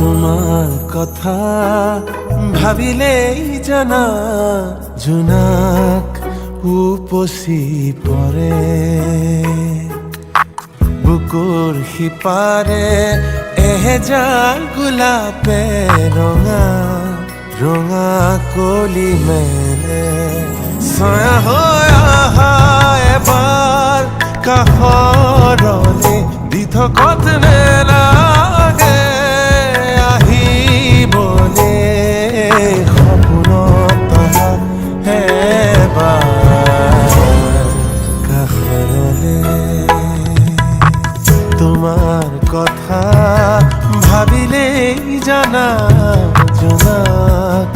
তোমার কথা ভাবিলেই জানা জোনাক উপচি পৰে বুকুৰ সিপাৰে এহেজাৰ গোলাপে ৰঙা ৰঙা কলি মেলে ছায়া হৈ অহা এবাৰ কাষৰলে দি থকত নেলাগে আহিবলে সপোনত এবাৰ কাষৰলে তোমার কথা ভাবিলেই জানা জোনাক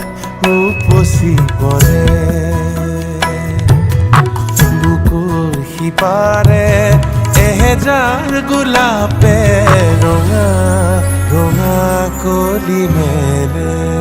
উপচি পৰে বুকুৰ সিপাৰে এহেজাৰ গোলাপে ৰঙা ৰঙা কলি মেলে